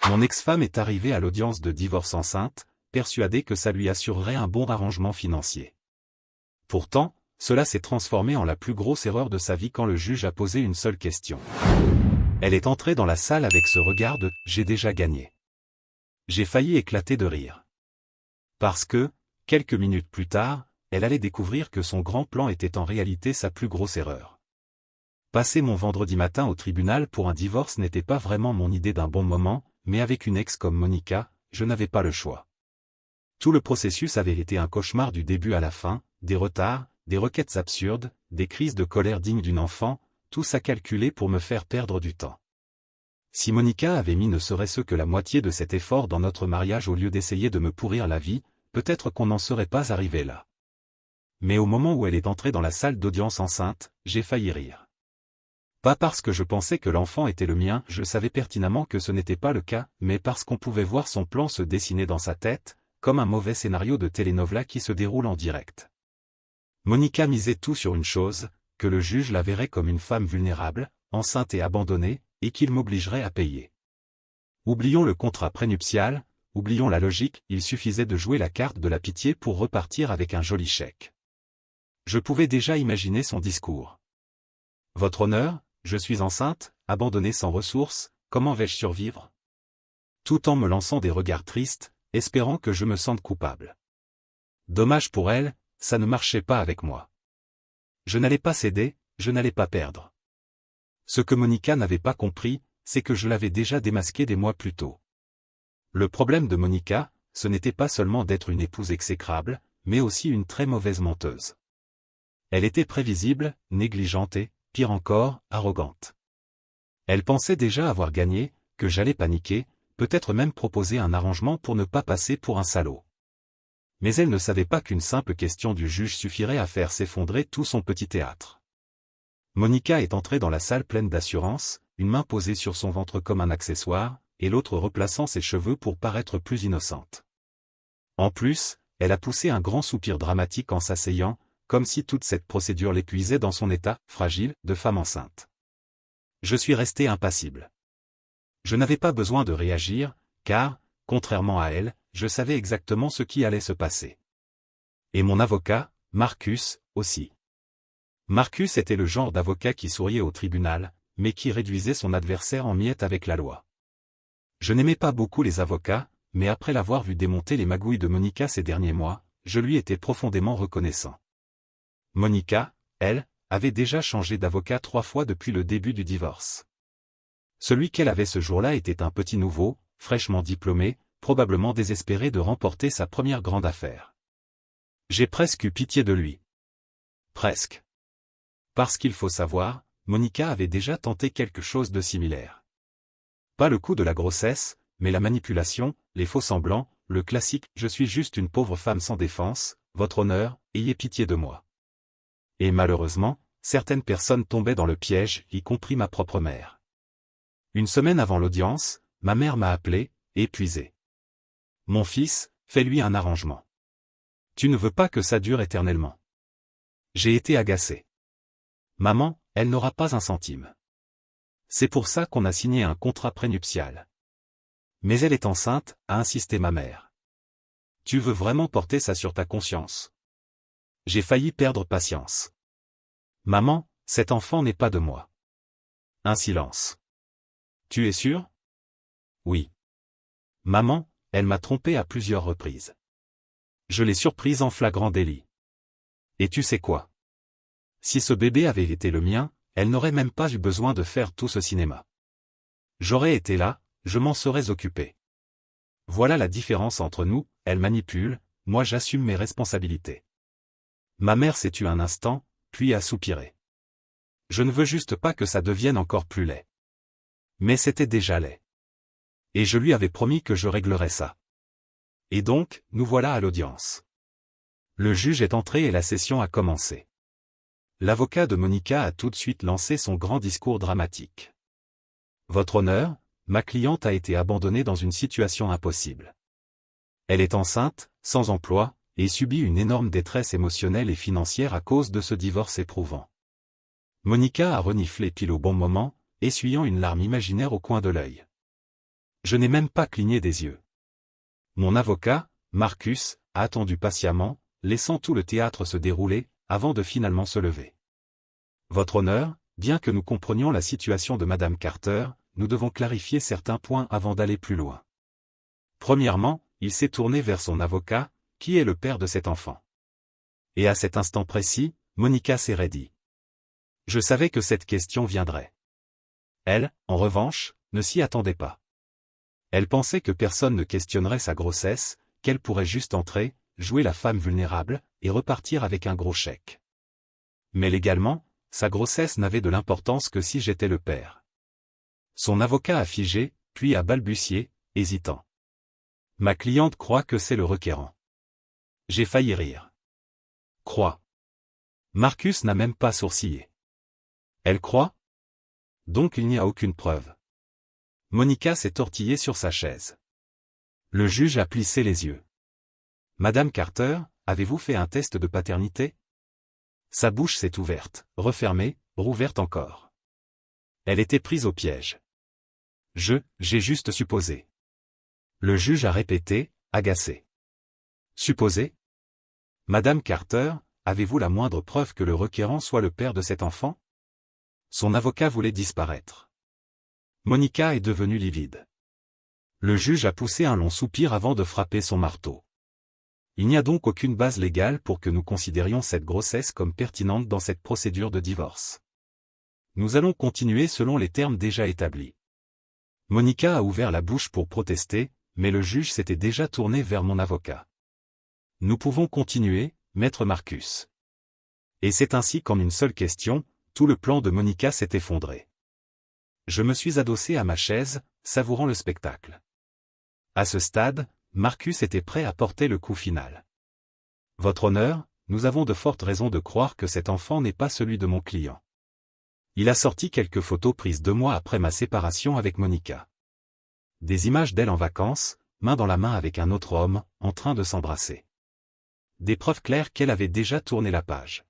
Mon ex-femme est arrivée à l'audience de divorce enceinte, persuadée que ça lui assurerait un bon arrangement financier. Pourtant, cela s'est transformé en la plus grosse erreur de sa vie quand le juge a posé une seule question. Elle est entrée dans la salle avec ce regard de « j'ai déjà gagné ». J'ai failli éclater de rire. Parce que, quelques minutes plus tard, elle allait découvrir que son grand plan était en réalité sa plus grosse erreur. Passer mon vendredi matin au tribunal pour un divorce n'était pas vraiment mon idée d'un bon moment, mais avec une ex comme Monica, je n'avais pas le choix. Tout le processus avait été un cauchemar du début à la fin, des retards, des requêtes absurdes, des crises de colère dignes d'une enfant, tout ça calculé pour me faire perdre du temps. Si Monica avait mis ne serait-ce que la moitié de cet effort dans notre mariage au lieu d'essayer de me pourrir la vie, peut-être qu'on n'en serait pas arrivé là. Mais au moment où elle est entrée dans la salle d'audience enceinte, j'ai failli rire. Pas parce que je pensais que l'enfant était le mien, je savais pertinemment que ce n'était pas le cas, mais parce qu'on pouvait voir son plan se dessiner dans sa tête, comme un mauvais scénario de telenovela qui se déroule en direct. Monica misait tout sur une chose, que le juge la verrait comme une femme vulnérable, enceinte et abandonnée, et qu'il m'obligerait à payer. Oublions le contrat prénuptial, oublions la logique, il suffisait de jouer la carte de la pitié pour repartir avec un joli chèque. Je pouvais déjà imaginer son discours. Votre honneur, je suis enceinte, abandonnée sans ressources, comment vais-je survivre? Tout en me lançant des regards tristes, espérant que je me sente coupable. Dommage pour elle, ça ne marchait pas avec moi. Je n'allais pas céder, je n'allais pas perdre. Ce que Monica n'avait pas compris, c'est que je l'avais déjà démasqué des mois plus tôt. Le problème de Monica, ce n'était pas seulement d'être une épouse exécrable, mais aussi une très mauvaise menteuse. Elle était prévisible, négligente et, pire encore, arrogante. Elle pensait déjà avoir gagné, que j'allais paniquer, peut-être même proposer un arrangement pour ne pas passer pour un salaud. Mais elle ne savait pas qu'une simple question du juge suffirait à faire s'effondrer tout son petit théâtre. Monica est entrée dans la salle pleine d'assurance, une main posée sur son ventre comme un accessoire, et l'autre replaçant ses cheveux pour paraître plus innocente. En plus, elle a poussé un grand soupir dramatique en s'asseyant, comme si toute cette procédure l'épuisait dans son état, fragile, de femme enceinte. Je suis resté impassible. Je n'avais pas besoin de réagir, car, contrairement à elle, je savais exactement ce qui allait se passer. Et mon avocat, Marcus, aussi. Marcus était le genre d'avocat qui souriait au tribunal, mais qui réduisait son adversaire en miettes avec la loi. Je n'aimais pas beaucoup les avocats, mais après l'avoir vu démonter les magouilles de Monica ces derniers mois, je lui étais profondément reconnaissant. Monica, elle, avait déjà changé d'avocat 3 fois depuis le début du divorce. Celui qu'elle avait ce jour-là était un petit nouveau, fraîchement diplômé, probablement désespéré de remporter sa première grande affaire. J'ai presque eu pitié de lui. Presque. Parce qu'il faut savoir, Monica avait déjà tenté quelque chose de similaire. Pas le coup de la grossesse, mais la manipulation, les faux-semblants, le classique « je suis juste une pauvre femme sans défense, votre honneur, ayez pitié de moi ». Et malheureusement, certaines personnes tombaient dans le piège, y compris ma propre mère. Une semaine avant l'audience, ma mère m'a appelé, épuisé. « Mon fils, fais-lui un arrangement. Tu ne veux pas que ça dure éternellement. » J'ai été agacé. « Maman, elle n'aura pas un centime. C'est pour ça qu'on a signé un contrat prénuptial. » Mais elle est enceinte, a insisté ma mère. « Tu veux vraiment porter ça sur ta conscience? » J'ai failli perdre patience. « Maman, cet enfant n'est pas de moi. » Un silence. « Tu es sûre? » Oui. « Maman, elle m'a trompé à plusieurs reprises. Je l'ai surprise en flagrant délit. Et tu sais quoi? Si ce bébé avait été le mien, elle n'aurait même pas eu besoin de faire tout ce cinéma. J'aurais été là, je m'en serais occupé. Voilà la différence entre nous, elle manipule, moi j'assume mes responsabilités. » Ma mère s'est tue un instant, puis a soupiré. Je ne veux juste pas que ça devienne encore plus laid. Mais c'était déjà laid. Et je lui avais promis que je réglerais ça. Et donc, nous voilà à l'audience. Le juge est entré et la session a commencé. L'avocat de Monica a tout de suite lancé son grand discours dramatique. « Votre honneur, ma cliente a été abandonnée dans une situation impossible. Elle est enceinte, sans emploi, et subit une énorme détresse émotionnelle et financière à cause de ce divorce éprouvant. » Monica a reniflé pile au bon moment, essuyant une larme imaginaire au coin de l'œil. Je n'ai même pas cligné des yeux. Mon avocat, Marcus, a attendu patiemment, laissant tout le théâtre se dérouler, avant de finalement se lever. Votre honneur, bien que nous comprenions la situation de Madame Carter, nous devons clarifier certains points avant d'aller plus loin. Premièrement, il s'est tourné vers son avocat, qui est le père de cet enfant. Et à cet instant précis, Monica s'est raidie. Je savais que cette question viendrait. Elle, en revanche, ne s'y attendait pas. Elle pensait que personne ne questionnerait sa grossesse, qu'elle pourrait juste entrer, jouer la femme vulnérable, et repartir avec un gros chèque. Mais légalement, sa grossesse n'avait de l'importance que si j'étais le père. Son avocat a figé, puis a balbutié, hésitant. Ma cliente croit que c'est le requérant. J'ai failli rire. Croit. Marcus n'a même pas sourcillé. Elle croit? Donc il n'y a aucune preuve. Monica s'est tortillée sur sa chaise. Le juge a plissé les yeux. Madame Carter, avez-vous fait un test de paternité? Sa bouche s'est ouverte, refermée, rouverte encore. Elle était prise au piège. J'ai juste supposé. Le juge a répété, agacé. Supposé? Madame Carter, avez-vous la moindre preuve que le requérant soit le père de cet enfant? Son avocat voulait disparaître. Monica est devenue livide. Le juge a poussé un long soupir avant de frapper son marteau. Il n'y a donc aucune base légale pour que nous considérions cette grossesse comme pertinente dans cette procédure de divorce. Nous allons continuer selon les termes déjà établis. Monica a ouvert la bouche pour protester, mais le juge s'était déjà tourné vers mon avocat. Nous pouvons continuer, maître Marcus. Et c'est ainsi qu'en une seule question, tout le plan de Monica s'est effondré. Je me suis adossé à ma chaise, savourant le spectacle. À ce stade, Marcus était prêt à porter le coup final. Votre honneur, nous avons de fortes raisons de croire que cet enfant n'est pas celui de mon client. Il a sorti quelques photos prises 2 mois après ma séparation avec Monica. Des images d'elle en vacances, main dans la main avec un autre homme, en train de s'embrasser. Des preuves claires qu'elle avait déjà tourné la page.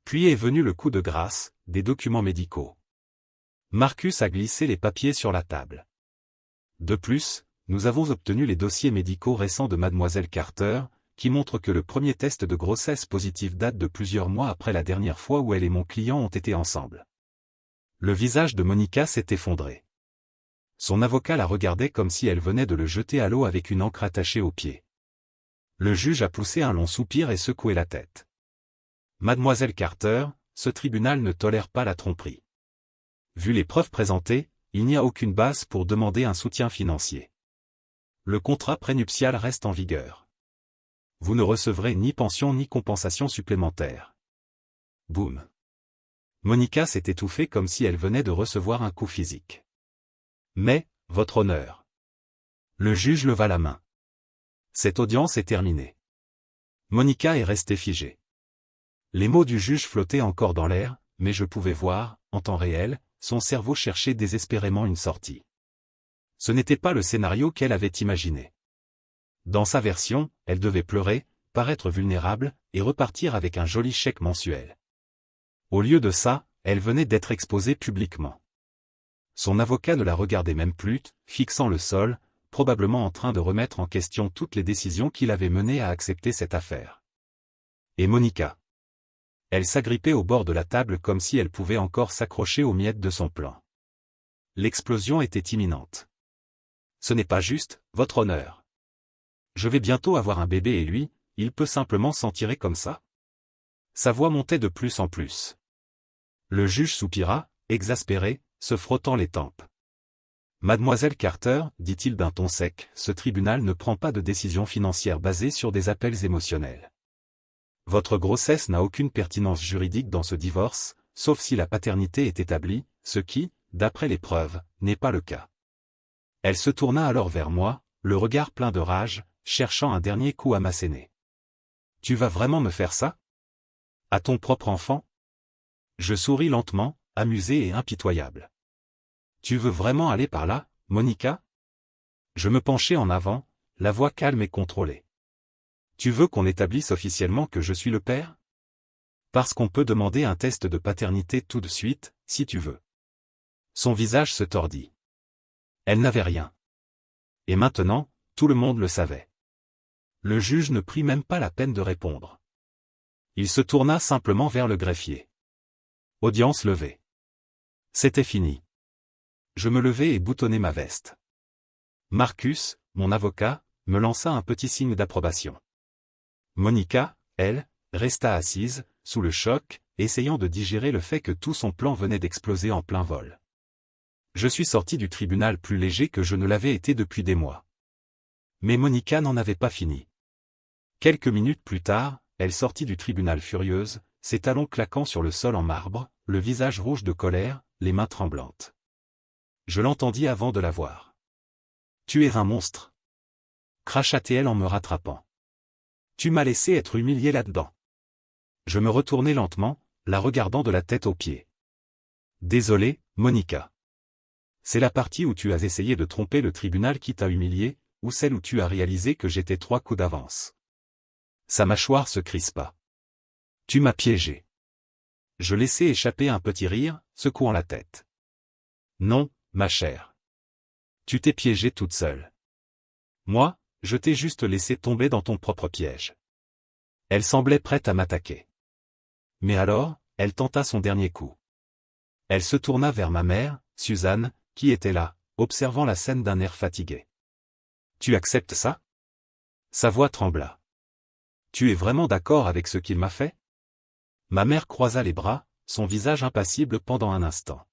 Puis est venu le coup de grâce, des documents médicaux. Marcus a glissé les papiers sur la table. De plus, nous avons obtenu les dossiers médicaux récents de Mademoiselle Carter, qui montrent que le premier test de grossesse positif date de plusieurs mois après la dernière fois où elle et mon client ont été ensemble. Le visage de Monica s'est effondré. Son avocat la regardait comme si elle venait de le jeter à l'eau avec une ancre attachée aux pieds. Le juge a poussé un long soupir et secoué la tête. Mademoiselle Carter, ce tribunal ne tolère pas la tromperie. Vu les preuves présentées, il n'y a aucune base pour demander un soutien financier. Le contrat prénuptial reste en vigueur. Vous ne recevrez ni pension ni compensation supplémentaire. Boum. Monica s'est étouffée comme si elle venait de recevoir un coup physique. Mais, votre honneur. Le juge leva la main. Cette audience est terminée. Monica est restée figée. Les mots du juge flottaient encore dans l'air, mais je pouvais voir, en temps réel, son cerveau chercher désespérément une sortie. Ce n'était pas le scénario qu'elle avait imaginé. Dans sa version, elle devait pleurer, paraître vulnérable, et repartir avec un joli chèque mensuel. Au lieu de ça, elle venait d'être exposée publiquement. Son avocat ne la regardait même plus, fixant le sol, probablement en train de remettre en question toutes les décisions qui l'avaient mené à accepter cette affaire. Et Monica. Elle s'agrippait au bord de la table comme si elle pouvait encore s'accrocher aux miettes de son plan. L'explosion était imminente. Ce n'est pas juste, votre honneur. Je vais bientôt avoir un bébé et lui, il peut simplement s'en tirer comme ça? Sa voix montait de plus en plus. Le juge soupira, exaspéré, se frottant les tempes. Mademoiselle Carter, dit-il d'un ton sec, ce tribunal ne prend pas de décision financière basée sur des appels émotionnels. Votre grossesse n'a aucune pertinence juridique dans ce divorce, sauf si la paternité est établie, ce qui, d'après les preuves, n'est pas le cas. Elle se tourna alors vers moi, le regard plein de rage, cherchant un dernier coup à m'asséner. Tu vas vraiment me faire ça? À ton propre enfant? Je souris lentement, amusé et impitoyable. Tu veux vraiment aller par là, Monica? Je me penchai en avant, la voix calme et contrôlée. Tu veux qu'on établisse officiellement que je suis le père? Parce qu'on peut demander un test de paternité tout de suite, si tu veux. Son visage se tordit. Elle n'avait rien. Et maintenant, tout le monde le savait. Le juge ne prit même pas la peine de répondre. Il se tourna simplement vers le greffier. Audience levée. C'était fini. Je me levai et boutonnai ma veste. Marcus, mon avocat, me lança un petit signe d'approbation. Monica, elle, resta assise, sous le choc, essayant de digérer le fait que tout son plan venait d'exploser en plein vol. Je suis sorti du tribunal plus léger que je ne l'avais été depuis des mois. Mais Monica n'en avait pas fini. Quelques minutes plus tard, elle sortit du tribunal furieuse, ses talons claquant sur le sol en marbre, le visage rouge de colère, les mains tremblantes. Je l'entendis avant de la voir. « Tu es un monstre !» cracha-t-elle en me rattrapant. « Tu m'as laissé être humilié là-dedans. » Je me retournai lentement, la regardant de la tête aux pieds. « Désolé, Monica. C'est la partie où tu as essayé de tromper le tribunal qui t'a humilié, ou celle où tu as réalisé que j'étais 3 coups d'avance. » Sa mâchoire se crispa. « Tu m'as piégé. » Je laissai échapper un petit rire, secouant la tête. « Non, ma chère. Tu t'es piégée toute seule. Moi, je t'ai juste laissé tomber dans ton propre piège. » Elle semblait prête à m'attaquer. Mais alors, elle tenta son dernier coup. Elle se tourna vers ma mère, Suzanne, qui était là, observant la scène d'un air fatigué. « Tu acceptes ça ?» Sa voix trembla. « Tu es vraiment d'accord avec ce qu'il m'a fait ?» Ma mère croisa les bras, son visage impassible pendant un instant.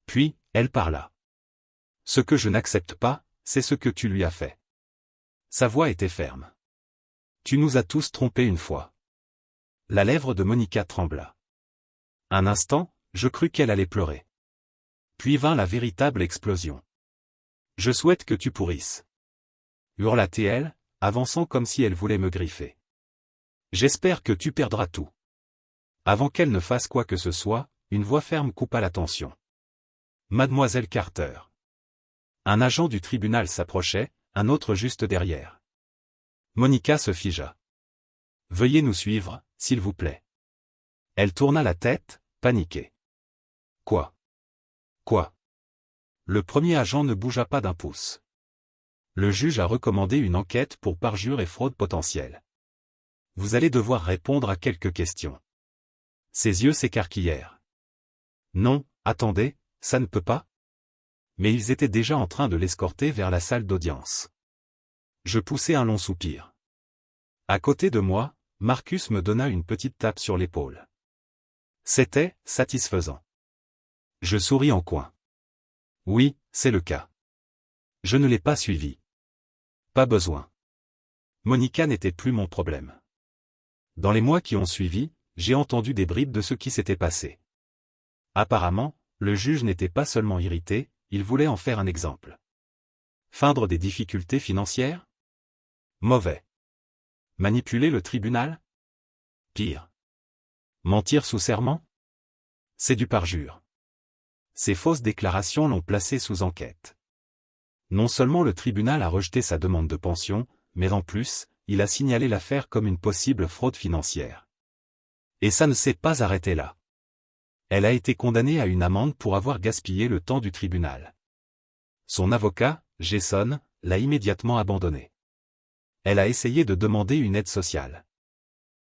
Puis, elle parla. « Ce que je n'accepte pas, c'est ce que tu lui as fait. » Sa voix était ferme. « Tu nous as tous trompés une fois. » La lèvre de Monica trembla. Un instant, je crus qu'elle allait pleurer. Puis vint la véritable explosion. « Je souhaite que tu pourrisses. » hurla-t-elle, avançant comme si elle voulait me griffer. « J'espère que tu perdras tout. » Avant qu'elle ne fasse quoi que ce soit, une voix ferme coupa l'attention. « Mademoiselle Carter. » Un agent du tribunal s'approchait, un autre juste derrière. Monica se figea. « Veuillez nous suivre, s'il vous plaît. » Elle tourna la tête, paniquée. « Quoi ? Quoi ?» Le premier agent ne bougea pas d'un pouce. Le juge a recommandé une enquête pour parjure et fraude potentielle. Vous allez devoir répondre à quelques questions. Ses yeux s'écarquillèrent. Non, attendez, ça ne peut pas. Mais ils étaient déjà en train de l'escorter vers la salle d'audience. Je poussai un long soupir. À côté de moi, Marcus me donna une petite tape sur l'épaule. C'était satisfaisant. Je souris en coin. Oui, c'est le cas. Je ne l'ai pas suivi. Pas besoin. Monica n'était plus mon problème. Dans les mois qui ont suivi, j'ai entendu des bribes de ce qui s'était passé. Apparemment, le juge n'était pas seulement irrité, il voulait en faire un exemple. Feindre des difficultés financières? Mauvais. Manipuler le tribunal? Pire. Mentir sous serment? C'est du parjure. Ces fausses déclarations l'ont placé sous enquête. Non seulement le tribunal a rejeté sa demande de pension, mais en plus, il a signalé l'affaire comme une possible fraude financière. Et ça ne s'est pas arrêté là. Elle a été condamnée à une amende pour avoir gaspillé le temps du tribunal. Son avocat, Jason, l'a immédiatement abandonnée. Elle a essayé de demander une aide sociale.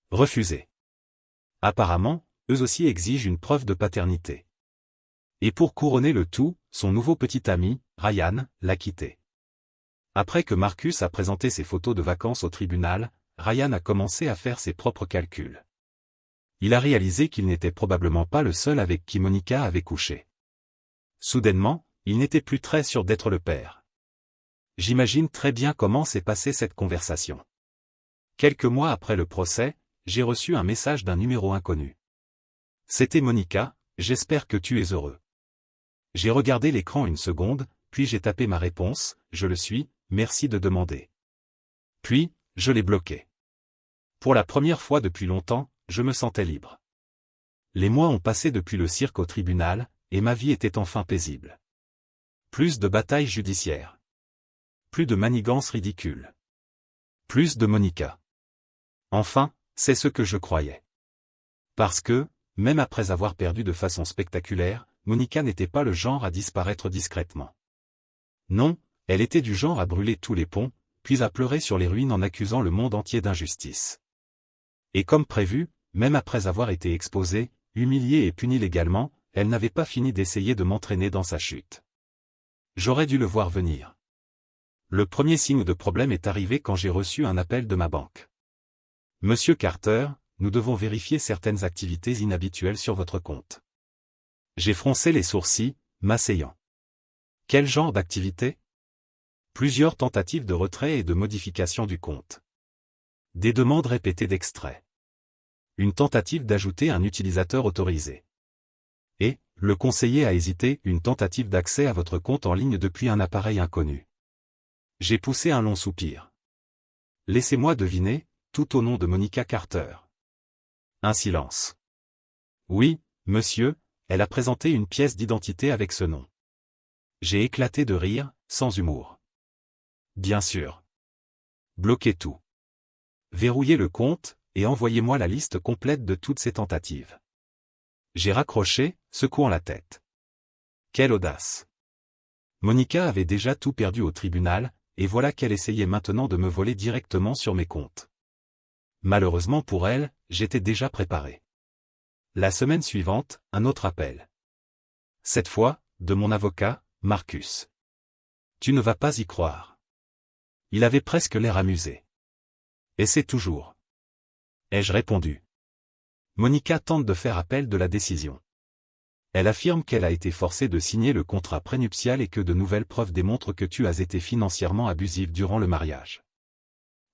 Refusée. Apparemment, eux aussi exigent une preuve de paternité. Et pour couronner le tout, son nouveau petit ami, Ryan, l'a quittée. Après que Marcus a présenté ses photos de vacances au tribunal, Ryan a commencé à faire ses propres calculs. Il a réalisé qu'il n'était probablement pas le seul avec qui Monica avait couché. Soudainement, il n'était plus très sûr d'être le père. J'imagine très bien comment s'est passée cette conversation. Quelques mois après le procès, j'ai reçu un message d'un numéro inconnu. C'était Monica, j'espère que tu es heureux. J'ai regardé l'écran une seconde, puis j'ai tapé ma réponse, je le suis, merci de demander. Puis, je l'ai bloqué. Pour la première fois depuis longtemps, je me sentais libre. Les mois ont passé depuis le cirque au tribunal, et ma vie était enfin paisible. Plus de batailles judiciaires. Plus de manigances ridicules. Plus de Monica. Enfin, c'est ce que je croyais. Parce que, même après avoir perdu de façon spectaculaire, Monica n'était pas le genre à disparaître discrètement. Non, Elle était du genre à brûler tous les ponts, puis à pleurer sur les ruines en accusant le monde entier d'injustice. Et comme prévu, même après avoir été exposée, humiliée et punie légalement, elle n'avait pas fini d'essayer de m'entraîner dans sa chute. J'aurais dû le voir venir. Le premier signe de problème est arrivé quand j'ai reçu un appel de ma banque. Monsieur Carter, nous devons vérifier certaines activités inhabituelles sur votre compte. J'ai froncé les sourcils, m'asseyant. Quel genre d'activité? Plusieurs tentatives de retrait et de modification du compte. Des demandes répétées d'extraits. Une tentative d'ajouter un utilisateur autorisé. Et, le conseiller a hésité, une tentative d'accès à votre compte en ligne depuis un appareil inconnu. J'ai poussé un long soupir. Laissez-moi deviner, tout au nom de Monica Carter. Un silence. Oui, monsieur, elle a présenté une pièce d'identité avec ce nom. J'ai éclaté de rire, sans humour. Bien sûr. Bloquez tout. Verrouillez le compte, et envoyez-moi la liste complète de toutes ces tentatives. J'ai raccroché, secouant la tête. Quelle audace! Monica avait déjà tout perdu au tribunal, et voilà qu'elle essayait maintenant de me voler directement sur mes comptes. Malheureusement pour elle, j'étais déjà préparé. La semaine suivante, un autre appel. Cette fois, de mon avocat, Marcus. Tu ne vas pas y croire. Il avait presque l'air amusé. Et c'est toujours. Ai-je répondu. Monica tente de faire appel de la décision. Elle affirme qu'elle a été forcée de signer le contrat prénuptial et que de nouvelles preuves démontrent que tu as été financièrement abusive durant le mariage.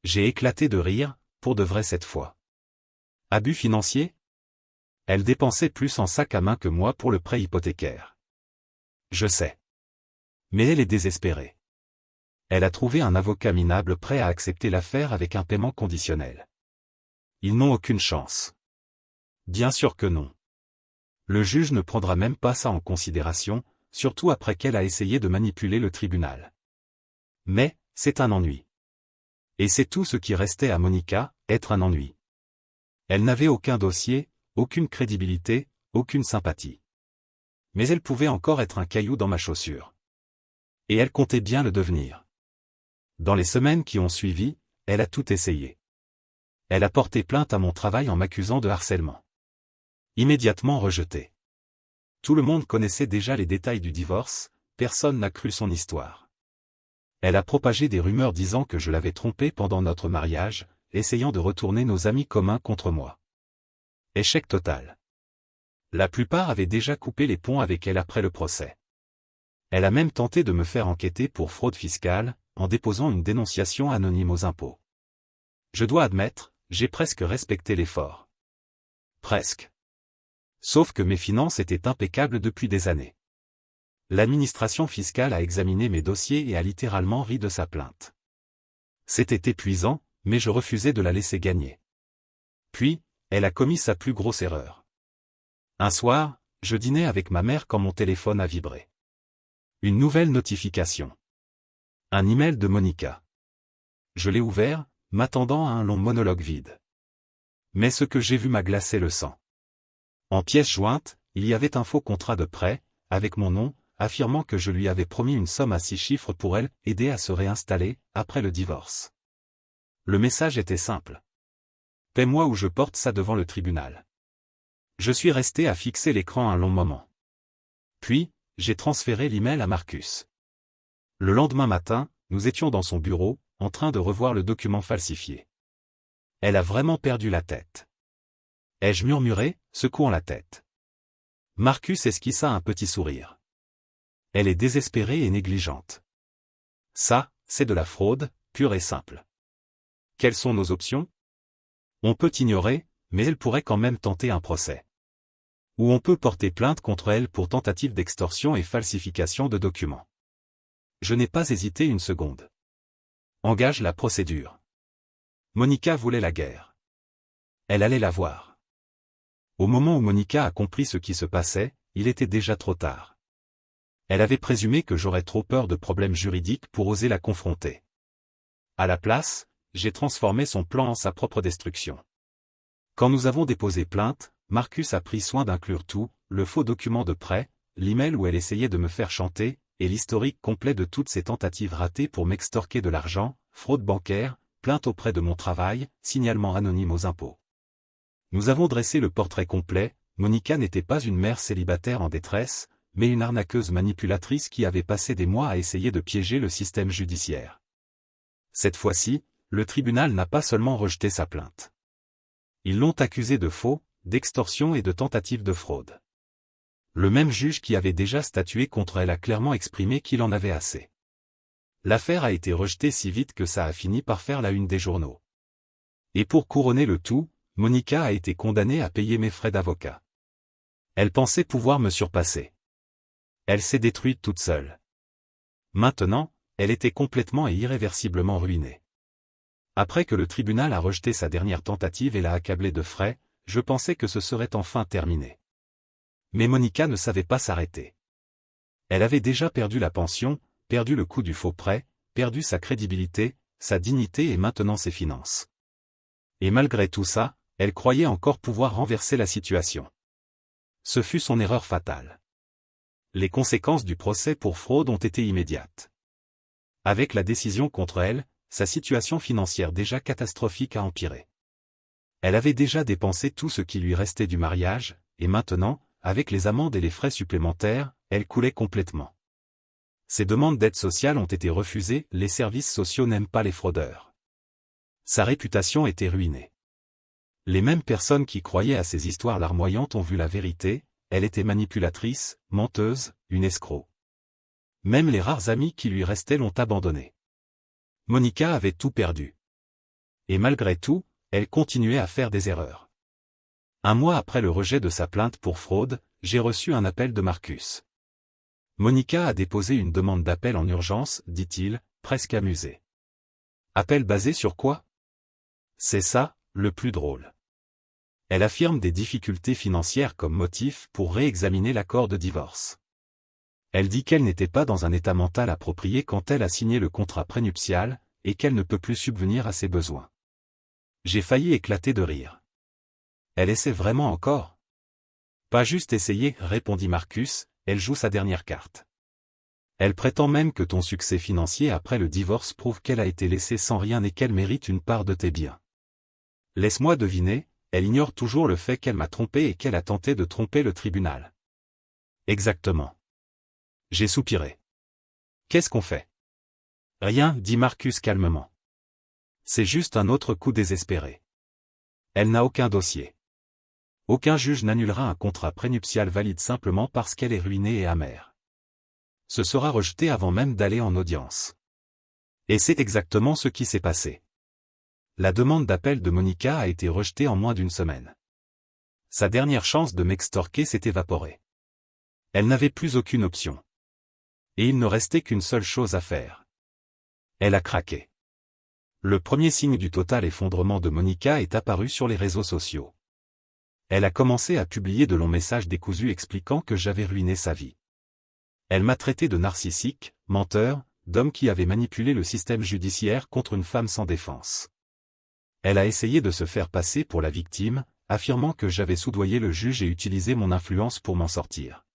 J'ai éclaté de rire, pour de vrai cette fois. Abus financier? Elle dépensait plus en sac à main que moi pour le prêt hypothécaire. Je sais. Mais elle est désespérée. Elle a trouvé un avocat minable prêt à accepter l'affaire avec un paiement conditionnel. Ils n'ont aucune chance. Bien sûr que non. Le juge ne prendra même pas ça en considération, surtout après qu'elle a essayé de manipuler le tribunal. Mais, c'est un ennui. Et c'est tout ce qui restait à Monica, être un ennui. Elle n'avait aucun dossier, aucune crédibilité, aucune sympathie. Mais elle pouvait encore être un caillou dans ma chaussure. Et elle comptait bien le devenir. Dans les semaines qui ont suivi, elle a tout essayé. Elle a porté plainte à mon travail en m'accusant de harcèlement. Immédiatement rejeté. Tout le monde connaissait déjà les détails du divorce, personne n'a cru son histoire. Elle a propagé des rumeurs disant que je l'avais trompée pendant notre mariage, essayant de retourner nos amis communs contre moi. Échec total. La plupart avaient déjà coupé les ponts avec elle après le procès. Elle a même tenté de me faire enquêter pour fraude fiscale, en déposant une dénonciation anonyme aux impôts. Je dois admettre, j'ai presque respecté l'effort. Presque. Sauf que mes finances étaient impeccables depuis des années. L'administration fiscale a examiné mes dossiers et a littéralement ri de sa plainte. C'était épuisant, mais je refusais de la laisser gagner. Puis, elle a commis sa plus grosse erreur. Un soir, je dînais avec ma mère quand mon téléphone a vibré. Une nouvelle notification. Un email de Monica. Je l'ai ouvert, m'attendant à un long monologue vide. Mais ce que j'ai vu m'a glacé le sang. En pièce jointe, il y avait un faux contrat de prêt, avec mon nom, affirmant que je lui avais promis une somme à 6 chiffres pour elle, aider à se réinstaller, après le divorce. Le message était simple. Paie-moi ou je porte ça devant le tribunal. Je suis resté à fixer l'écran un long moment. Puis, j'ai transféré l'email à Marcus. Le lendemain matin, nous étions dans son bureau, en train de revoir le document falsifié. Elle a vraiment perdu la tête. Ai-je murmuré, secouant la tête. Marcus esquissa un petit sourire. Elle est désespérée et négligente. Ça, c'est de la fraude, pure et simple. Quelles sont nos options? On peut ignorer, mais elle pourrait quand même tenter un procès. Ou on peut porter plainte contre elle pour tentative d'extorsion et falsification de documents. Je n'ai pas hésité une seconde. Engage la procédure. Monica voulait la guerre. Elle allait la voir. Au moment où Monica a compris ce qui se passait, il était déjà trop tard. Elle avait présumé que j'aurais trop peur de problèmes juridiques pour oser la confronter. À la place, j'ai transformé son plan en sa propre destruction. Quand nous avons déposé plainte, Marcus a pris soin d'inclure tout, le faux document de prêt, l'email où elle essayait de me faire chanter, et l'historique complet de toutes ces tentatives ratées pour m'extorquer de l'argent, fraude bancaire, plainte auprès de mon travail, signalement anonyme aux impôts. Nous avons dressé le portrait complet. Monica n'était pas une mère célibataire en détresse, mais une arnaqueuse manipulatrice qui avait passé des mois à essayer de piéger le système judiciaire. Cette fois-ci, le tribunal n'a pas seulement rejeté sa plainte. Ils l'ont accusée de faux, d'extorsion et de tentative de fraude. Le même juge qui avait déjà statué contre elle a clairement exprimé qu'il en avait assez. L'affaire a été rejetée si vite que ça a fini par faire la une des journaux. Et pour couronner le tout, Monica a été condamnée à payer mes frais d'avocat. Elle pensait pouvoir me surpasser. Elle s'est détruite toute seule. Maintenant, elle était complètement et irréversiblement ruinée. Après que le tribunal a rejeté sa dernière tentative et l'a accablée de frais, je pensais que ce serait enfin terminé. Mais Monica ne savait pas s'arrêter. Elle avait déjà perdu la pension, perdu le coût du faux prêt, perdu sa crédibilité, sa dignité et maintenant ses finances. Et malgré tout ça, elle croyait encore pouvoir renverser la situation. Ce fut son erreur fatale. Les conséquences du procès pour fraude ont été immédiates. Avec la décision contre elle, sa situation financière déjà catastrophique a empiré. Elle avait déjà dépensé tout ce qui lui restait du mariage, et maintenant, avec les amendes et les frais supplémentaires, elle coulait complètement. Ses demandes d'aide sociale ont été refusées, les services sociaux n'aiment pas les fraudeurs. Sa réputation était ruinée. Les mêmes personnes qui croyaient à ces histoires larmoyantes ont vu la vérité, elle était manipulatrice, menteuse, une escroc. Même les rares amis qui lui restaient l'ont abandonnée. Monica avait tout perdu. Et malgré tout, elle continuait à faire des erreurs. Un mois après le rejet de sa plainte pour fraude, j'ai reçu un appel de Marcus. Monica a déposé une demande d'appel en urgence, dit-il, presque amusé. Appel basé sur quoi? C'est ça, le plus drôle. Elle affirme des difficultés financières comme motif pour réexaminer l'accord de divorce. Elle dit qu'elle n'était pas dans un état mental approprié quand elle a signé le contrat prénuptial, et qu'elle ne peut plus subvenir à ses besoins. J'ai failli éclater de rire. Elle essaie vraiment encore? Pas juste essayer, répondit Marcus, elle joue sa dernière carte. Elle prétend même que ton succès financier après le divorce prouve qu'elle a été laissée sans rien et qu'elle mérite une part de tes biens. Laisse-moi deviner, elle ignore toujours le fait qu'elle m'a trompé et qu'elle a tenté de tromper le tribunal. Exactement. J'ai soupiré. Qu'est-ce qu'on fait? Rien, dit Marcus calmement. C'est juste un autre coup désespéré. Elle n'a aucun dossier. Aucun juge n'annulera un contrat prénuptial valide simplement parce qu'elle est ruinée et amère. Ce sera rejeté avant même d'aller en audience. Et c'est exactement ce qui s'est passé. La demande d'appel de Monica a été rejetée en moins d'une semaine. Sa dernière chance de m'extorquer s'est évaporée. Elle n'avait plus aucune option. Et il ne restait qu'une seule chose à faire. Elle a craqué. Le premier signe du total effondrement de Monica est apparu sur les réseaux sociaux. Elle a commencé à publier de longs messages décousus expliquant que j'avais ruiné sa vie. Elle m'a traité de narcissique, menteur, d'homme qui avait manipulé le système judiciaire contre une femme sans défense. Elle a essayé de se faire passer pour la victime, affirmant que j'avais soudoyé le juge et utilisé mon influence pour m'en sortir.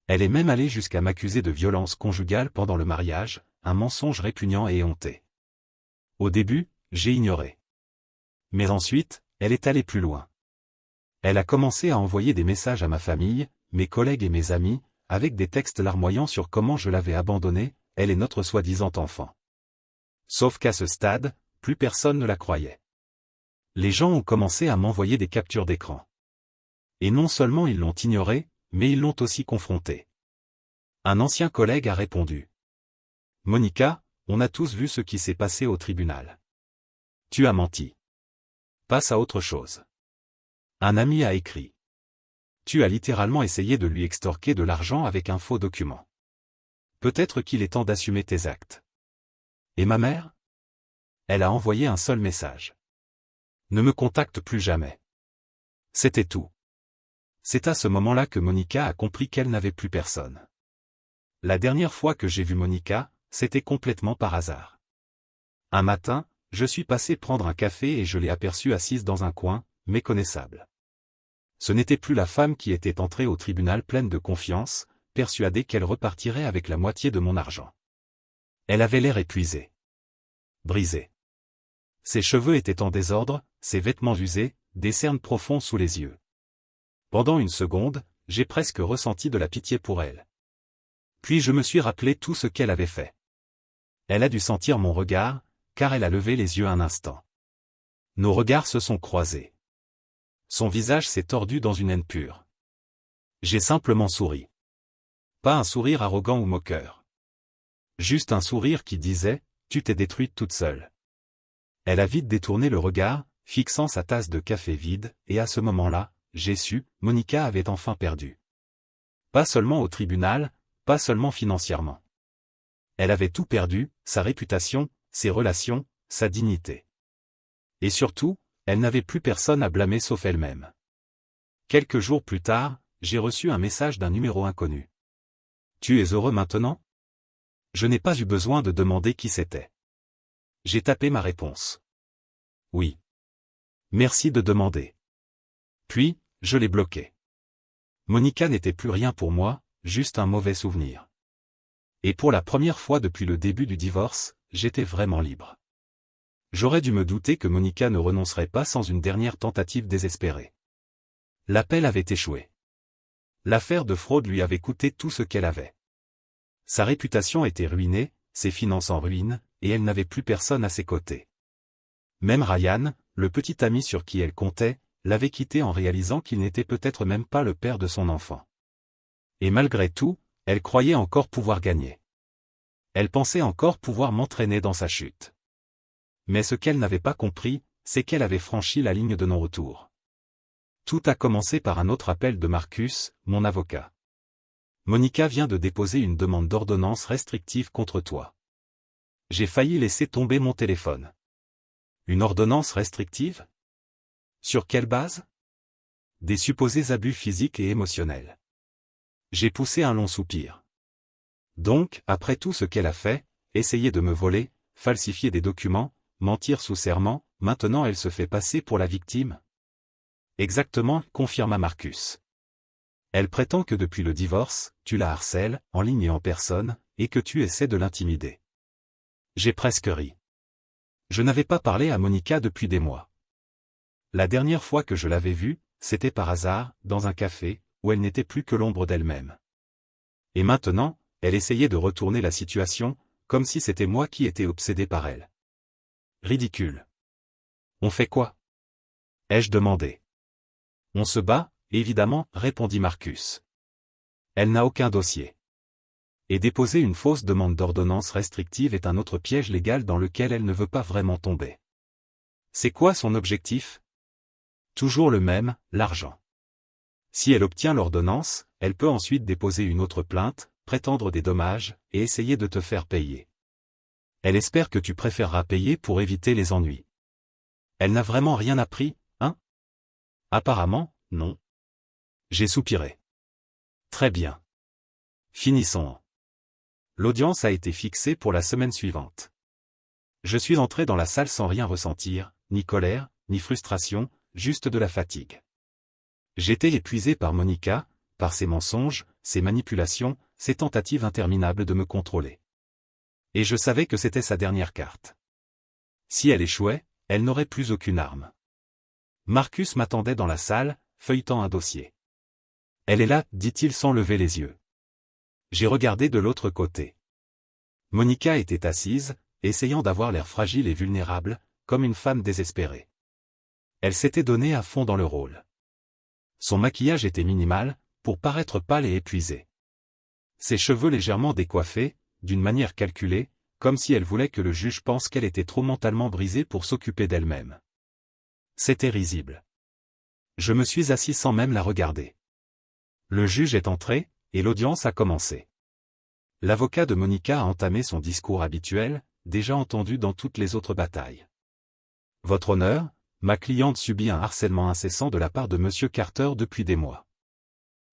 Elle est même allée jusqu'à m'accuser de violence conjugale pendant le mariage, un mensonge répugnant et éhonté. Au début, j'ai ignoré. Mais ensuite, elle est allée plus loin. Elle a commencé à envoyer des messages à ma famille, mes collègues et mes amis, avec des textes larmoyants sur comment je l'avais abandonnée, elle et notre soi-disant enfant. Sauf qu'à ce stade, plus personne ne la croyait. Les gens ont commencé à m'envoyer des captures d'écran. Et non seulement ils l'ont ignorée, mais ils l'ont aussi confrontée. Un ancien collègue a répondu. Monica, on a tous vu ce qui s'est passé au tribunal. Tu as menti. Passe à autre chose. Un ami a écrit. Tu as littéralement essayé de lui extorquer de l'argent avec un faux document. Peut-être qu'il est temps d'assumer tes actes. Et ma mère? Elle a envoyé un seul message. Ne me contacte plus jamais. C'était tout. C'est à ce moment-là que Monica a compris qu'elle n'avait plus personne. La dernière fois que j'ai vu Monica, c'était complètement par hasard. Un matin, je suis passé prendre un café et je l'ai aperçue assise dans un coin, méconnaissable. Ce n'était plus la femme qui était entrée au tribunal pleine de confiance, persuadée qu'elle repartirait avec la moitié de mon argent. Elle avait l'air épuisée. Brisée. Ses cheveux étaient en désordre, ses vêtements usés, des cernes profonds sous les yeux. Pendant une seconde, j'ai presque ressenti de la pitié pour elle. Puis je me suis rappelé tout ce qu'elle avait fait. Elle a dû sentir mon regard, car elle a levé les yeux un instant. Nos regards se sont croisés. Son visage s'est tordu dans une haine pure. J'ai simplement souri. Pas un sourire arrogant ou moqueur. Juste un sourire qui disait, « Tu t'es détruite toute seule. » Elle a vite détourné le regard, fixant sa tasse de café vide, et à ce moment-là, j'ai su, Monica avait enfin perdu. Pas seulement au tribunal, pas seulement financièrement. Elle avait tout perdu, sa réputation, ses relations, sa dignité. Et surtout, elle n'avait plus personne à blâmer sauf elle-même. Quelques jours plus tard, j'ai reçu un message d'un numéro inconnu. « Tu es heureux maintenant ?» Je n'ai pas eu besoin de demander qui c'était. J'ai tapé ma réponse. « Oui. » « Merci de demander. » Puis, je l'ai bloqué. Monica n'était plus rien pour moi, juste un mauvais souvenir. Et pour la première fois depuis le début du divorce, j'étais vraiment libre. J'aurais dû me douter que Monica ne renoncerait pas sans une dernière tentative désespérée. L'appel avait échoué. L'affaire de fraude lui avait coûté tout ce qu'elle avait. Sa réputation était ruinée, ses finances en ruine, et elle n'avait plus personne à ses côtés. Même Ryan, le petit ami sur qui elle comptait, l'avait quitté en réalisant qu'il n'était peut-être même pas le père de son enfant. Et malgré tout, elle croyait encore pouvoir gagner. Elle pensait encore pouvoir m'entraîner dans sa chute. Mais ce qu'elle n'avait pas compris, c'est qu'elle avait franchi la ligne de non-retour. Tout a commencé par un autre appel de Marcus, mon avocat. Monica vient de déposer une demande d'ordonnance restrictive contre toi. J'ai failli laisser tomber mon téléphone. Une ordonnance restrictive? Sur quelle base? Des supposés abus physiques et émotionnels. J'ai poussé un long soupir. Donc, après tout ce qu'elle a fait, essayer de me voler, falsifier des documents, mentir sous serment, maintenant elle se fait passer pour la victime? Exactement, confirma Marcus. Elle prétend que depuis le divorce, tu la harcèles, en ligne et en personne, et que tu essaies de l'intimider. J'ai presque ri. Je n'avais pas parlé à Monica depuis des mois. La dernière fois que je l'avais vue, c'était par hasard, dans un café, où elle n'était plus que l'ombre d'elle-même. Et maintenant, elle essayait de retourner la situation, comme si c'était moi qui étais obsédé par elle. Ridicule. On fait quoi? Ai-je demandé. On se bat, évidemment, répondit Marcus. Elle n'a aucun dossier. Et déposer une fausse demande d'ordonnance restrictive est un autre piège légal dans lequel elle ne veut pas vraiment tomber. C'est quoi son objectif? Toujours le même, l'argent. Si elle obtient l'ordonnance, elle peut ensuite déposer une autre plainte, prétendre des dommages, et essayer de te faire payer. Elle espère que tu préféreras payer pour éviter les ennuis. Elle n'a vraiment rien appris, hein? Apparemment, non. J'ai soupiré. Très bien. Finissons. L'audience a été fixée pour la semaine suivante. Je suis entré dans la salle sans rien ressentir, ni colère, ni frustration, juste de la fatigue. J'étais épuisé par Monica, par ses mensonges, ses manipulations, ses tentatives interminables de me contrôler. Et je savais que c'était sa dernière carte. Si elle échouait, elle n'aurait plus aucune arme. Marcus m'attendait dans la salle, feuilletant un dossier. « Elle est là, dit-il sans lever les yeux. » J'ai regardé de l'autre côté. Monica était assise, essayant d'avoir l'air fragile et vulnérable, comme une femme désespérée. Elle s'était donnée à fond dans le rôle. Son maquillage était minimal, pour paraître pâle et épuisée. Ses cheveux légèrement décoiffés, d'une manière calculée, comme si elle voulait que le juge pense qu'elle était trop mentalement brisée pour s'occuper d'elle-même. C'était risible. Je me suis assis sans même la regarder. Le juge est entré, et l'audience a commencé. L'avocat de Monica a entamé son discours habituel, déjà entendu dans toutes les autres batailles. « Votre honneur, ma cliente subit un harcèlement incessant de la part de Monsieur Carter depuis des mois.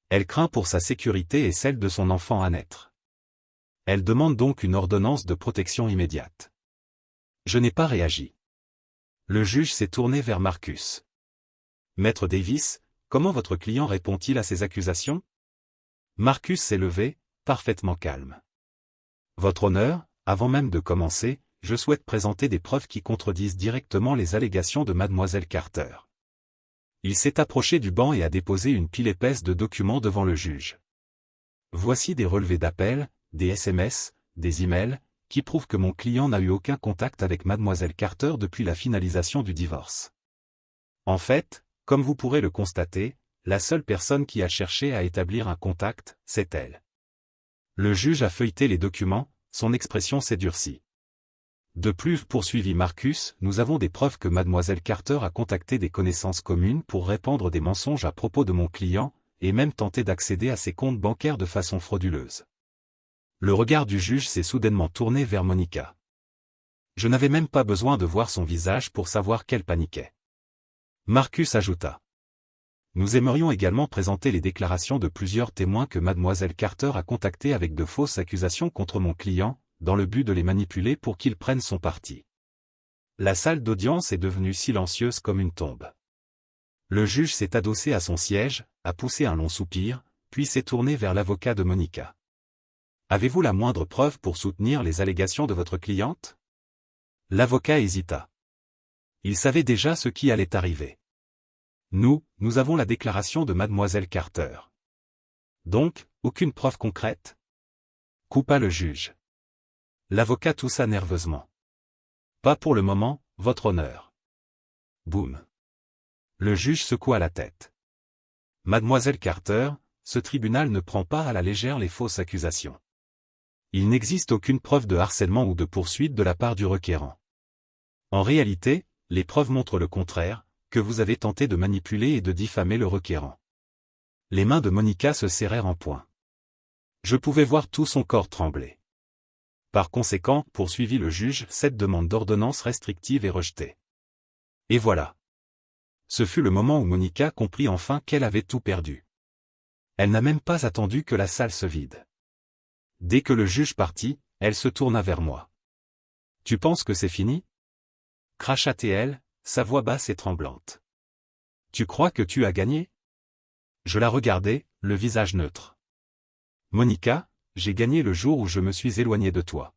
Elle craint pour sa sécurité et celle de son enfant à naître. Elle demande donc une ordonnance de protection immédiate. » Je n'ai pas réagi. Le juge s'est tourné vers Marcus. « Maître Davis, comment votre client répond-il à ces accusations ? Marcus s'est levé, parfaitement calme. Votre honneur, avant même de commencer, je souhaite présenter des preuves qui contredisent directement les allégations de mademoiselle Carter. Il s'est approché du banc et a déposé une pile épaisse de documents devant le juge. Voici des relevés d'appel, des SMS, des emails, qui prouvent que mon client n'a eu aucun contact avec mademoiselle Carter depuis la finalisation du divorce. En fait, comme vous pourrez le constater, la seule personne qui a cherché à établir un contact, c'est elle. Le juge a feuilleté les documents, son expression s'est durcie. De plus, poursuivit Marcus, nous avons des preuves que mademoiselle Carter a contacté des connaissances communes pour répandre des mensonges à propos de mon client, et même tenté d'accéder à ses comptes bancaires de façon frauduleuse. Le regard du juge s'est soudainement tourné vers Monica. Je n'avais même pas besoin de voir son visage pour savoir qu'elle paniquait. Marcus ajouta. Nous aimerions également présenter les déclarations de plusieurs témoins que mademoiselle Carter a contactés avec de fausses accusations contre mon client, dans le but de les manipuler pour qu'il prenne son parti. La salle d'audience est devenue silencieuse comme une tombe. Le juge s'est adossé à son siège, a poussé un long soupir, puis s'est tourné vers l'avocat de Monica. Avez-vous la moindre preuve pour soutenir les allégations de votre cliente? L'avocat hésita. Il savait déjà ce qui allait arriver. Nous avons la déclaration de mademoiselle Carter. Donc, aucune preuve concrète? Coupa le juge. L'avocat toussa nerveusement. Pas pour le moment, votre honneur. Boum. Le juge secoua la tête. Mademoiselle Carter, ce tribunal ne prend pas à la légère les fausses accusations. Il n'existe aucune preuve de harcèlement ou de poursuite de la part du requérant. En réalité, les preuves montrent le contraire, que vous avez tenté de manipuler et de diffamer le requérant. Les mains de Monica se serrèrent en poing. Je pouvais voir tout son corps trembler. Par conséquent, poursuivit le juge, cette demande d'ordonnance restrictive est rejetée. Et voilà. Ce fut le moment où Monica comprit enfin qu'elle avait tout perdu. Elle n'a même pas attendu que la salle se vide. Dès que le juge partit, elle se tourna vers moi. « Tu penses que c'est fini » cracha-t-elle, sa voix basse et tremblante. « Tu crois que tu as gagné » Je la regardai, le visage neutre. « Monica, j'ai gagné le jour où je me suis éloigné de toi. »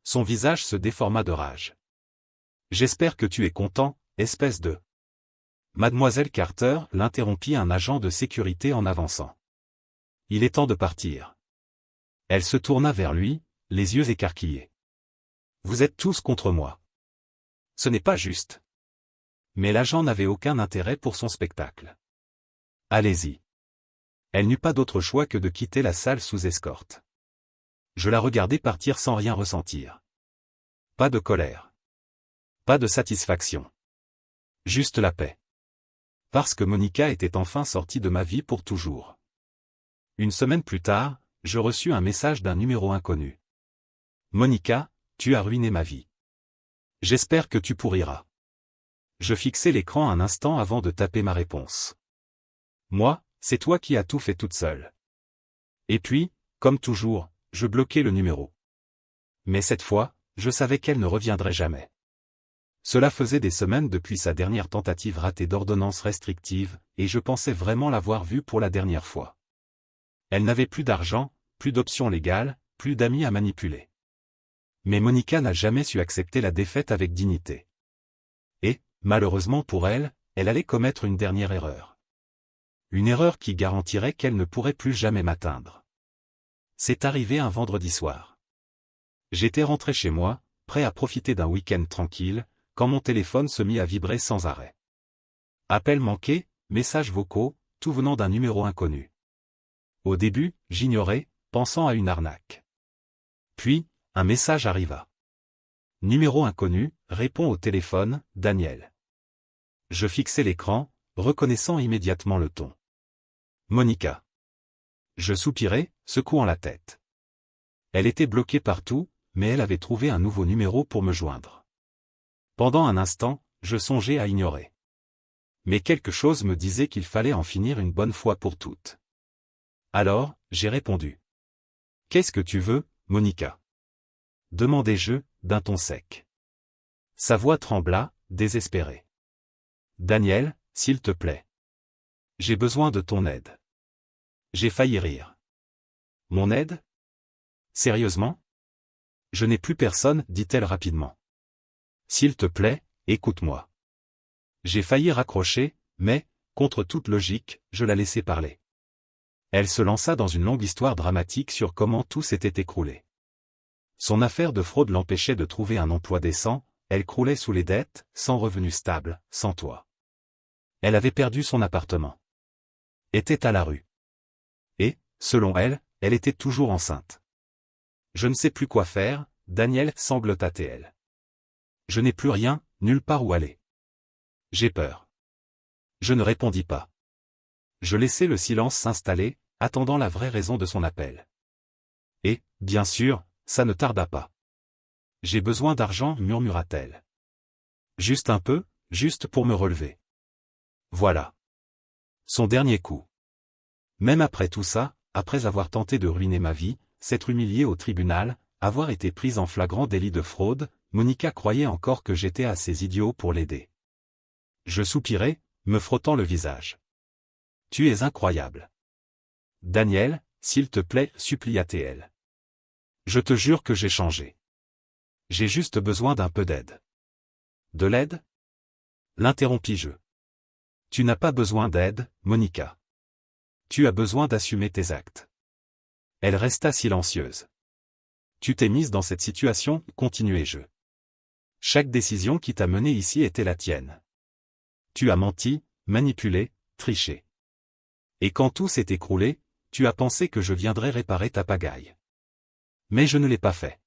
Son visage se déforma de rage. « J'espère que tu es content, espèce de... » Mademoiselle Carter l'interrompit un agent de sécurité en avançant. « Il est temps de partir. » Elle se tourna vers lui, les yeux écarquillés. « Vous êtes tous contre moi. Ce n'est pas juste. » Mais l'agent n'avait aucun intérêt pour son spectacle. « Allez-y. » Elle n'eut pas d'autre choix que de quitter la salle sous escorte. Je la regardai partir sans rien ressentir. Pas de colère. Pas de satisfaction. Juste la paix. Parce que Monica était enfin sortie de ma vie pour toujours. Une semaine plus tard, je reçus un message d'un numéro inconnu. « Monica, tu as ruiné ma vie. J'espère que tu pourriras. » Je fixai l'écran un instant avant de taper ma réponse. « Moi, c'est toi qui as tout fait toute seule. » Et puis, comme toujours, je bloquai le numéro. Mais cette fois, je savais qu'elle ne reviendrait jamais. Cela faisait des semaines depuis sa dernière tentative ratée d'ordonnance restrictive, et je pensais vraiment l'avoir vue pour la dernière fois. Elle n'avait plus d'argent, plus d'options légales, plus d'amis à manipuler. Mais Monica n'a jamais su accepter la défaite avec dignité. Et, malheureusement pour elle, elle allait commettre une dernière erreur. Une erreur qui garantirait qu'elle ne pourrait plus jamais m'atteindre. C'est arrivé un vendredi soir. J'étais rentré chez moi, prêt à profiter d'un week-end tranquille, quand mon téléphone se mit à vibrer sans arrêt. Appels manqués, messages vocaux, tout venant d'un numéro inconnu. Au début, j'ignorais, pensant à une arnaque. Puis, un message arriva. Numéro inconnu, répond au téléphone, Daniel. Je fixai l'écran, reconnaissant immédiatement le ton. Monica. Je soupirai, secouant la tête. Elle était bloquée partout, mais elle avait trouvé un nouveau numéro pour me joindre. Pendant un instant, je songeais à ignorer. Mais quelque chose me disait qu'il fallait en finir une bonne fois pour toutes. Alors, j'ai répondu. « Qu'est-ce que tu veux, Monica » demandai-je, d'un ton sec. Sa voix trembla, désespérée. « Daniel, s'il te plaît. J'ai besoin de ton aide. » J'ai failli rire. Mon aide? Sérieusement? Je n'ai plus personne, dit-elle rapidement. S'il te plaît, écoute-moi. J'ai failli raccrocher, mais, contre toute logique, je la laissai parler. Elle se lança dans une longue histoire dramatique sur comment tout s'était écroulé. Son affaire de fraude l'empêchait de trouver un emploi décent, elle croulait sous les dettes, sans revenu stable, sans toit. Elle avait perdu son appartement. Était à la rue. Et, selon elle, elle était toujours enceinte. Je ne sais plus quoi faire, Daniel, sanglota-t-elle. Je n'ai plus rien, nulle part où aller. J'ai peur. Je ne répondis pas. Je laissai le silence s'installer, attendant la vraie raison de son appel. Et, bien sûr, ça ne tarda pas. J'ai besoin d'argent, murmura-t-elle. Juste un peu, juste pour me relever. Voilà. Son dernier coup. Même après tout ça, après avoir tenté de ruiner ma vie, s'être humiliée au tribunal, avoir été prise en flagrant délit de fraude, Monica croyait encore que j'étais assez idiot pour l'aider. Je soupirai, me frottant le visage. Tu es incroyable. Daniel, s'il te plaît, supplia-t-elle. Je te jure que j'ai changé. J'ai juste besoin d'un peu d'aide. De l'aide? L'interrompis-je. Tu n'as pas besoin d'aide, Monica. Tu as besoin d'assumer tes actes. Elle resta silencieuse. Tu t'es mise dans cette situation, continuai-je. Chaque décision qui t'a menée ici était la tienne. Tu as menti, manipulé, triché. Et quand tout s'est écroulé, tu as pensé que je viendrais réparer ta pagaille. Mais je ne l'ai pas fait.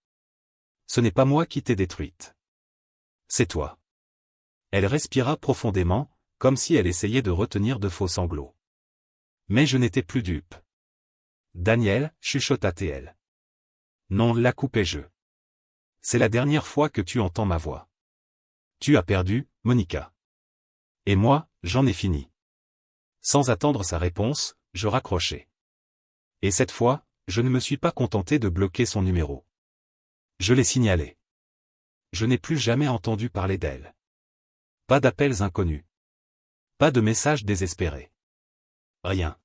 Ce n'est pas moi qui t'ai détruite. C'est toi. Elle respira profondément, comme si elle essayait de retenir de faux sanglots. Mais je n'étais plus dupe. Daniel, chuchota-t-elle. Non, la coupai-je. C'est la dernière fois que tu entends ma voix. Tu as perdu, Monica. Et moi, j'en ai fini. Sans attendre sa réponse, je raccrochai. Et cette fois, je ne me suis pas contenté de bloquer son numéro. Je l'ai signalé. Je n'ai plus jamais entendu parler d'elle. Pas d'appels inconnus. Pas de messages désespérés. Rien.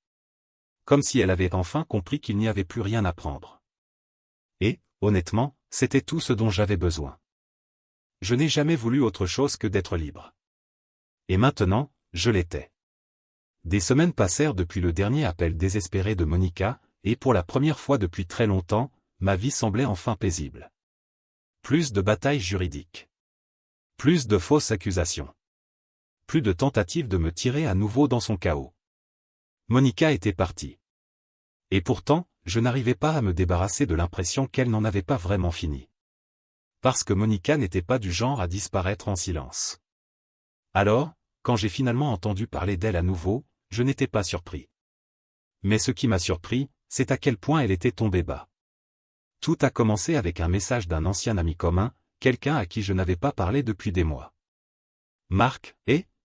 Comme si elle avait enfin compris qu'il n'y avait plus rien à prendre. Et, honnêtement, c'était tout ce dont j'avais besoin. Je n'ai jamais voulu autre chose que d'être libre. Et maintenant, je l'étais. Des semaines passèrent depuis le dernier appel désespéré de Monica, et pour la première fois depuis très longtemps, ma vie semblait enfin paisible. Plus de batailles juridiques. Plus de fausses accusations. Plus de tentatives de me tirer à nouveau dans son chaos. Monica était partie. Et pourtant, je n'arrivais pas à me débarrasser de l'impression qu'elle n'en avait pas vraiment fini. Parce que Monica n'était pas du genre à disparaître en silence. Alors, quand j'ai finalement entendu parler d'elle à nouveau, je n'étais pas surpris. Mais ce qui m'a surpris, c'est à quel point elle était tombée bas. Tout a commencé avec un message d'un ancien ami commun, quelqu'un à qui je n'avais pas parlé depuis des mois. Marc,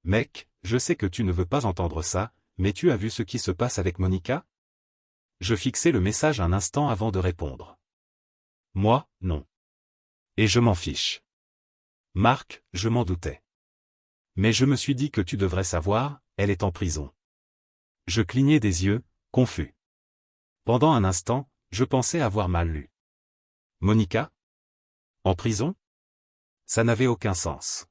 mec, je sais que tu ne veux pas entendre ça, mais tu as vu ce qui se passe avec Monica? Je fixai le message un instant avant de répondre. Moi, non. Et je m'en fiche. Marc, je m'en doutais. Mais je me suis dit que tu devrais savoir, elle est en prison. Je clignai des yeux, confus. Pendant un instant, je pensais avoir mal lu. Monica? En prison? Ça n'avait aucun sens.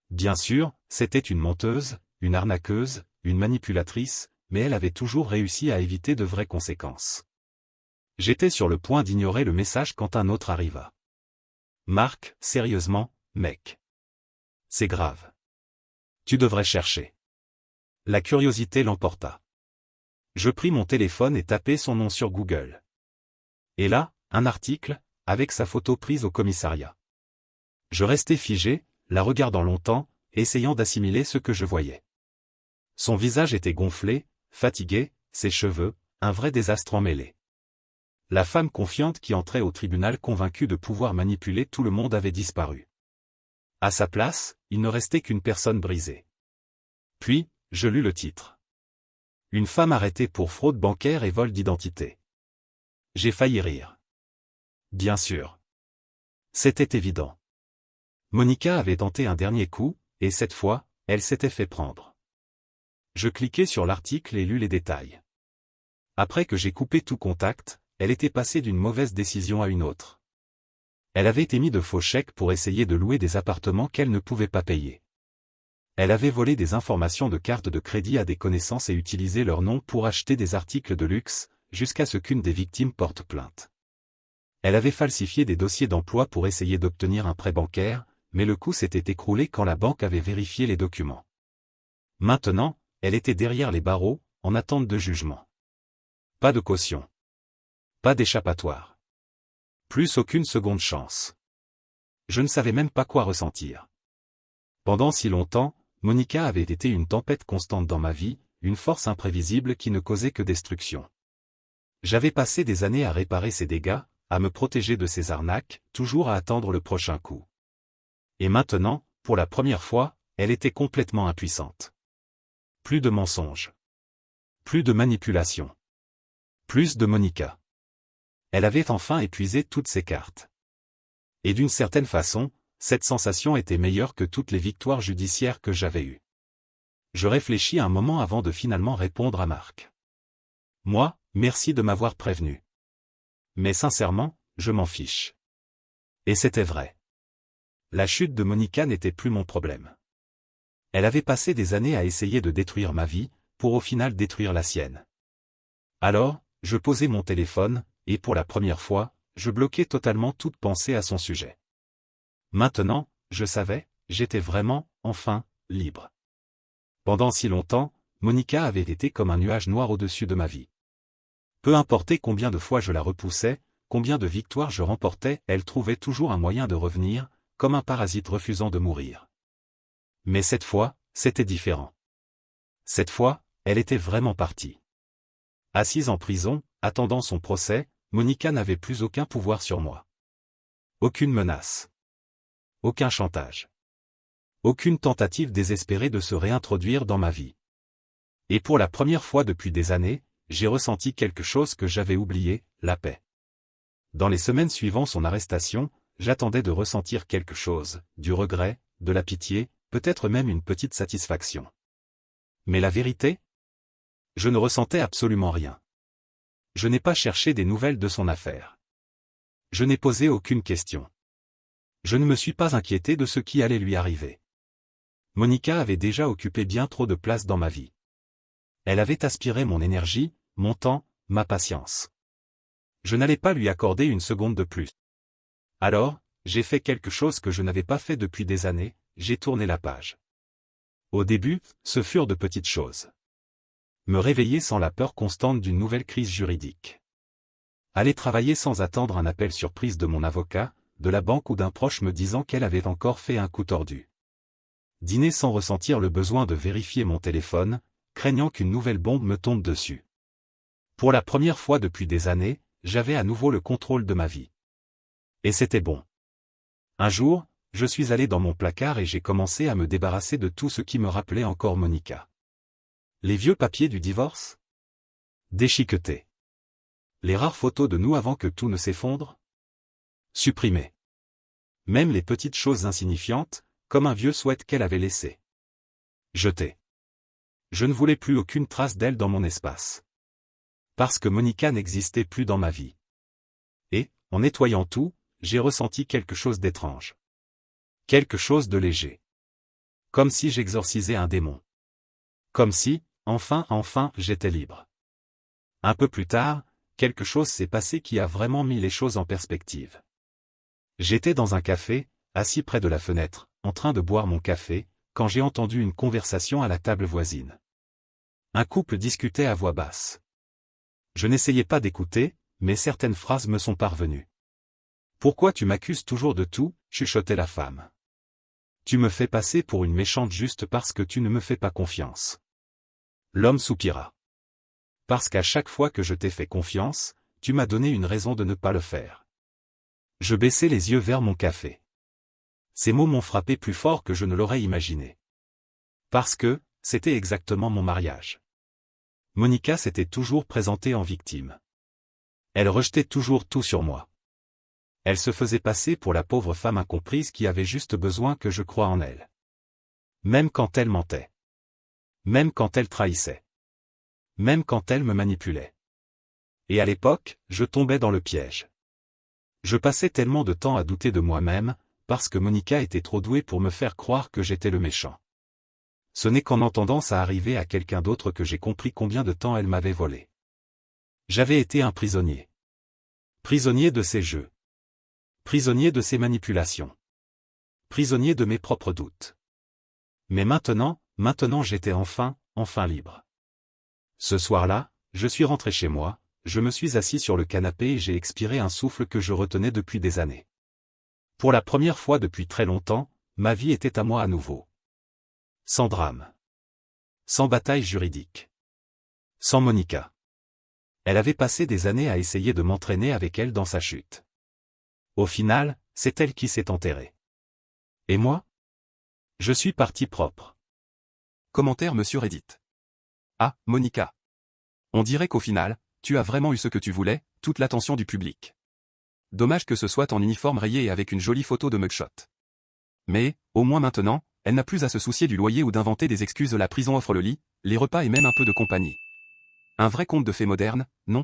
Bien sûr, c'était une menteuse, une arnaqueuse, une manipulatrice, mais elle avait toujours réussi à éviter de vraies conséquences. J'étais sur le point d'ignorer le message quand un autre arriva. Marc, sérieusement, mec. C'est grave. Tu devrais chercher. La curiosité l'emporta. Je pris mon téléphone et tapai son nom sur Google. Et là, un article, avec sa photo prise au commissariat. Je restai figé, la regardant longtemps, essayant d'assimiler ce que je voyais. Son visage était gonflé, fatigué, ses cheveux, un vrai désastre emmêlé. La femme confiante qui entrait au tribunal convaincue de pouvoir manipuler tout le monde avait disparu. À sa place, il ne restait qu'une personne brisée. Puis, je lus le titre. Une femme arrêtée pour fraude bancaire et vol d'identité. J'ai failli rire. Bien sûr. C'était évident. Monica avait tenté un dernier coup, et cette fois, elle s'était fait prendre. Je cliquai sur l'article et lus les détails. Après que j'ai coupé tout contact, elle était passée d'une mauvaise décision à une autre. Elle avait émis de faux chèques pour essayer de louer des appartements qu'elle ne pouvait pas payer. Elle avait volé des informations de cartes de crédit à des connaissances et utilisé leur nom pour acheter des articles de luxe, jusqu'à ce qu'une des victimes porte plainte. Elle avait falsifié des dossiers d'emploi pour essayer d'obtenir un prêt bancaire, mais le coup s'était écroulé quand la banque avait vérifié les documents. Maintenant, elle était derrière les barreaux, en attente de jugement. Pas de caution. Pas d'échappatoire. Plus aucune seconde chance. Je ne savais même pas quoi ressentir. Pendant si longtemps, Monica avait été une tempête constante dans ma vie, une force imprévisible qui ne causait que destruction. J'avais passé des années à réparer ses dégâts, à me protéger de ses arnaques, toujours à attendre le prochain coup. Et maintenant, pour la première fois, elle était complètement impuissante. Plus de mensonges. Plus de manipulation. Plus de Monica. Elle avait enfin épuisé toutes ses cartes. Et d'une certaine façon, cette sensation était meilleure que toutes les victoires judiciaires que j'avais eues. Je réfléchis un moment avant de finalement répondre à Marc. Moi, merci de m'avoir prévenu. Mais sincèrement, je m'en fiche. Et c'était vrai. La chute de Monica n'était plus mon problème. Elle avait passé des années à essayer de détruire ma vie, pour au final détruire la sienne. Alors, je posai mon téléphone, et pour la première fois, je bloquai totalement toute pensée à son sujet. Maintenant, je savais, j'étais vraiment, enfin, libre. Pendant si longtemps, Monica avait été comme un nuage noir au-dessus de ma vie. Peu importe combien de fois je la repoussais, combien de victoires je remportais, elle trouvait toujours un moyen de revenir, comme un parasite refusant de mourir. Mais cette fois, c'était différent. Cette fois, elle était vraiment partie. Assise en prison, attendant son procès, Monica n'avait plus aucun pouvoir sur moi. Aucune menace. Aucun chantage. Aucune tentative désespérée de se réintroduire dans ma vie. Et pour la première fois depuis des années, j'ai ressenti quelque chose que j'avais oublié, la paix. Dans les semaines suivant son arrestation, j'attendais de ressentir quelque chose, du regret, de la pitié, peut-être même une petite satisfaction. Mais la vérité? Je ne ressentais absolument rien. Je n'ai pas cherché des nouvelles de son affaire. Je n'ai posé aucune question. Je ne me suis pas inquiété de ce qui allait lui arriver. Monica avait déjà occupé bien trop de place dans ma vie. Elle avait aspiré mon énergie, mon temps, ma patience. Je n'allais pas lui accorder une seconde de plus. Alors, j'ai fait quelque chose que je n'avais pas fait depuis des années, j'ai tourné la page. Au début, ce furent de petites choses. Me réveiller sans la peur constante d'une nouvelle crise juridique. Aller travailler sans attendre un appel surprise de mon avocat, de la banque ou d'un proche me disant qu'elle avait encore fait un coup tordu. Dîner sans ressentir le besoin de vérifier mon téléphone, craignant qu'une nouvelle bombe me tombe dessus. Pour la première fois depuis des années, j'avais à nouveau le contrôle de ma vie. Et c'était bon. Un jour, je suis allé dans mon placard et j'ai commencé à me débarrasser de tout ce qui me rappelait encore Monica. Les vieux papiers du divorce? Déchiquetés. Les rares photos de nous avant que tout ne s'effondre? Supprimées. Même les petites choses insignifiantes, comme un vieux sweat qu'elle avait laissé. Jeté. Je ne voulais plus aucune trace d'elle dans mon espace. Parce que Monica n'existait plus dans ma vie. Et, en nettoyant tout, j'ai ressenti quelque chose d'étrange. Quelque chose de léger. Comme si j'exorcisais un démon. Comme si, enfin, j'étais libre. Un peu plus tard, quelque chose s'est passé qui a vraiment mis les choses en perspective. J'étais dans un café, assis près de la fenêtre, en train de boire mon café, quand j'ai entendu une conversation à la table voisine. Un couple discutait à voix basse. Je n'essayais pas d'écouter, mais certaines phrases me sont parvenues. « Pourquoi tu m'accuses toujours de tout ?» chuchotait la femme. « Tu me fais passer pour une méchante juste parce que tu ne me fais pas confiance. » L'homme soupira. « Parce qu'à chaque fois que je t'ai fait confiance, tu m'as donné une raison de ne pas le faire. » Je baissai les yeux vers mon café. Ces mots m'ont frappé plus fort que je ne l'aurais imaginé. Parce que, c'était exactement mon mariage. Monica s'était toujours présentée en victime. Elle rejetait toujours tout sur moi. Elle se faisait passer pour la pauvre femme incomprise qui avait juste besoin que je croie en elle. Même quand elle mentait. Même quand elle trahissait. Même quand elle me manipulait. Et à l'époque, je tombais dans le piège. Je passais tellement de temps à douter de moi-même, parce que Monica était trop douée pour me faire croire que j'étais le méchant. Ce n'est qu'en entendant ça arriver à quelqu'un d'autre que j'ai compris combien de temps elle m'avait volé. J'avais été un prisonnier. Prisonnier de ses jeux. Prisonnier de ses manipulations. Prisonnier de mes propres doutes. Mais maintenant j'étais enfin libre. Ce soir-là, je suis rentré chez moi, je me suis assis sur le canapé et j'ai expiré un souffle que je retenais depuis des années. Pour la première fois depuis très longtemps, ma vie était à moi à nouveau. Sans drame. Sans bataille juridique. Sans Monica. Elle avait passé des années à essayer de m'entraîner avec elle dans sa chute. Au final, c'est elle qui s'est enterrée. Et moi? Je suis parti propre. Commentaire Monsieur Reddit. Ah, Monica. On dirait qu'au final, tu as vraiment eu ce que tu voulais, toute l'attention du public. Dommage que ce soit en uniforme rayé et avec une jolie photo de mugshot. Mais, au moins maintenant, elle n'a plus à se soucier du loyer ou d'inventer des excuses. La prison offre le lit, les repas et même un peu de compagnie. Un vrai conte de fées moderne, non?